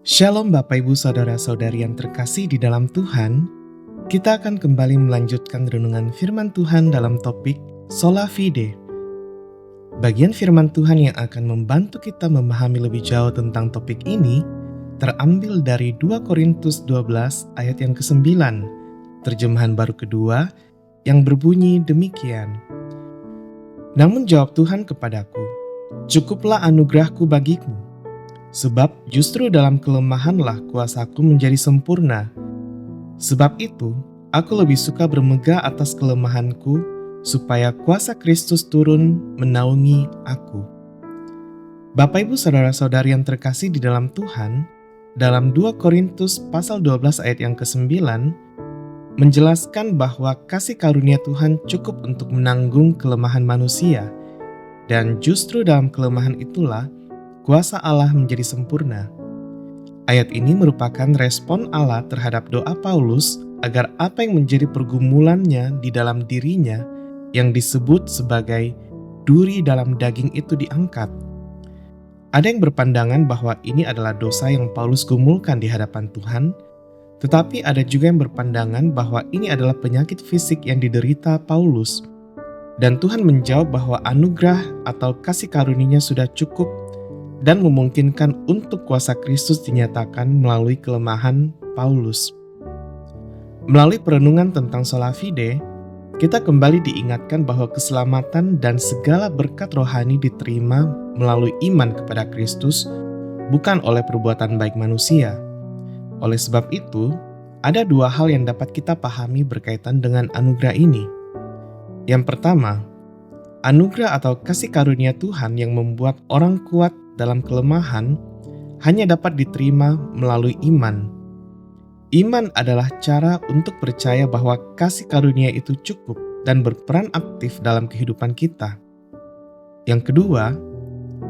Shalom Bapak Ibu Saudara-saudari yang terkasih di dalam Tuhan. Kita akan kembali melanjutkan renungan firman Tuhan dalam topik Sola Fide. Bagian firman Tuhan yang akan membantu kita memahami lebih jauh tentang topik ini terambil dari 2 Korintus 12 ayat yang ke-9, terjemahan baru kedua, yang berbunyi demikian. Namun jawab Tuhan kepadaku, cukuplah anugerahku bagimu, sebab justru dalam kelemahanlah kuasaku menjadi sempurna. Sebab itu, aku lebih suka bermegah atas kelemahanku, supaya kuasa Kristus turun menaungi aku. Bapak Ibu Saudara-saudari yang terkasih di dalam Tuhan, dalam 2 Korintus pasal 12 ayat yang ke-9, menjelaskan bahwa kasih karunia Tuhan cukup untuk menanggung kelemahan manusia, dan justru dalam kelemahan itulah kuasa Allah menjadi sempurna. Ayat ini merupakan respon Allah terhadap doa Paulus agar apa yang menjadi pergumulannya di dalam dirinya yang disebut sebagai duri dalam daging itu diangkat. Ada yang berpandangan bahwa ini adalah dosa yang Paulus gumulkan di hadapan Tuhan, tetapi ada juga yang berpandangan bahwa ini adalah penyakit fisik yang diderita Paulus. Dan Tuhan menjawab bahwa anugerah atau kasih karunia sudah cukup dan memungkinkan untuk kuasa Kristus dinyatakan melalui kelemahan Paulus. Melalui perenungan tentang sola fide, kita kembali diingatkan bahwa keselamatan dan segala berkat rohani diterima melalui iman kepada Kristus, bukan oleh perbuatan baik manusia. Oleh sebab itu, ada dua hal yang dapat kita pahami berkaitan dengan anugerah ini. Yang pertama, anugerah atau kasih karunia Tuhan yang membuat orang kuat dalam kelemahan hanya dapat diterima melalui iman. Iman adalah cara untuk percaya bahwa kasih karunia itu cukup dan berperan aktif dalam kehidupan kita. Yang kedua,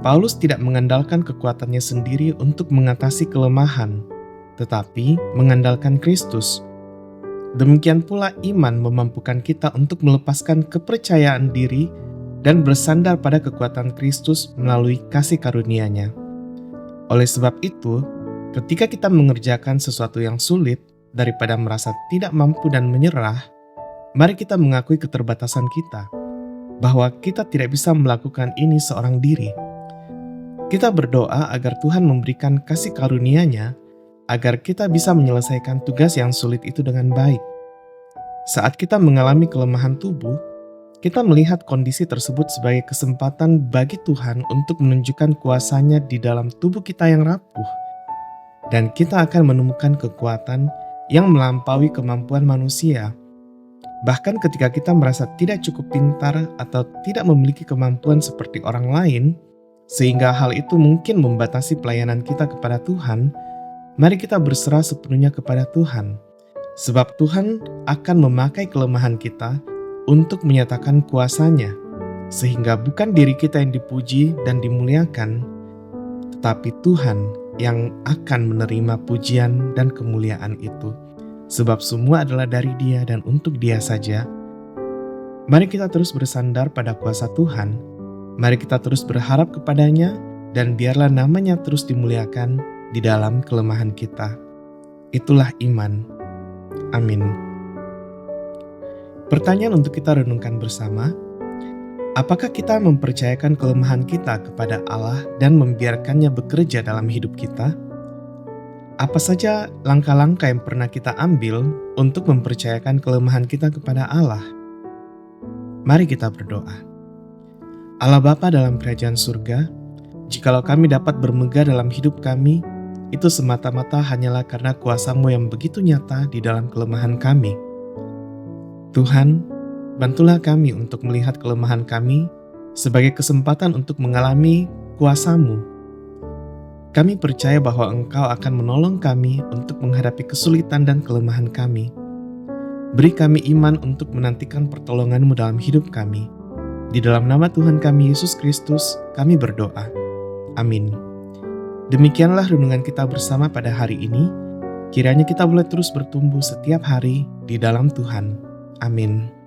Paulus tidak mengandalkan kekuatannya sendiri untuk mengatasi kelemahan, tetapi mengandalkan Kristus. Demikian pula iman memampukan kita untuk melepaskan kepercayaan diri dan bersandar pada kekuatan Kristus melalui kasih karunia-Nya. Oleh sebab itu, ketika kita mengerjakan sesuatu yang sulit, daripada merasa tidak mampu dan menyerah, mari kita mengakui keterbatasan kita, bahwa kita tidak bisa melakukan ini seorang diri. Kita berdoa agar Tuhan memberikan kasih karunia-Nya, agar kita bisa menyelesaikan tugas yang sulit itu dengan baik. Saat kita mengalami kelemahan tubuh, kita melihat kondisi tersebut sebagai kesempatan bagi Tuhan untuk menunjukkan kuasa-Nya di dalam tubuh kita yang rapuh. Dan kita akan menemukan kekuatan yang melampaui kemampuan manusia. Bahkan ketika kita merasa tidak cukup pintar atau tidak memiliki kemampuan seperti orang lain, sehingga hal itu mungkin membatasi pelayanan kita kepada Tuhan, mari kita berserah sepenuhnya kepada Tuhan. Sebab Tuhan akan memakai kelemahan kita untuk menyatakan kuasa-Nya, sehingga bukan diri kita yang dipuji dan dimuliakan, tetapi Tuhan yang akan menerima pujian dan kemuliaan itu, sebab semua adalah dari Dia dan untuk Dia saja. Mari kita terus bersandar pada kuasa Tuhan, mari kita terus berharap kepada-Nya, dan biarlah nama-Nya terus dimuliakan di dalam kelemahan kita. Itulah iman. Amin. Pertanyaan untuk kita renungkan bersama, apakah kita mempercayakan kelemahan kita kepada Allah dan membiarkannya bekerja dalam hidup kita? Apa saja langkah-langkah yang pernah kita ambil untuk mempercayakan kelemahan kita kepada Allah? Mari kita berdoa. Allah Bapa dalam kerajaan surga, jikalau kami dapat bermegah dalam hidup kami, itu semata-mata hanyalah karena kuasa-Mu yang begitu nyata di dalam kelemahan kami. Tuhan, bantulah kami untuk melihat kelemahan kami sebagai kesempatan untuk mengalami kuasa-Mu. Kami percaya bahwa Engkau akan menolong kami untuk menghadapi kesulitan dan kelemahan kami. Beri kami iman untuk menantikan pertolongan-Mu dalam hidup kami. Di dalam nama Tuhan kami Yesus Kristus, kami berdoa. Amin. Demikianlah renungan kita bersama pada hari ini. Kiranya kita boleh terus bertumbuh setiap hari di dalam Tuhan. Amin.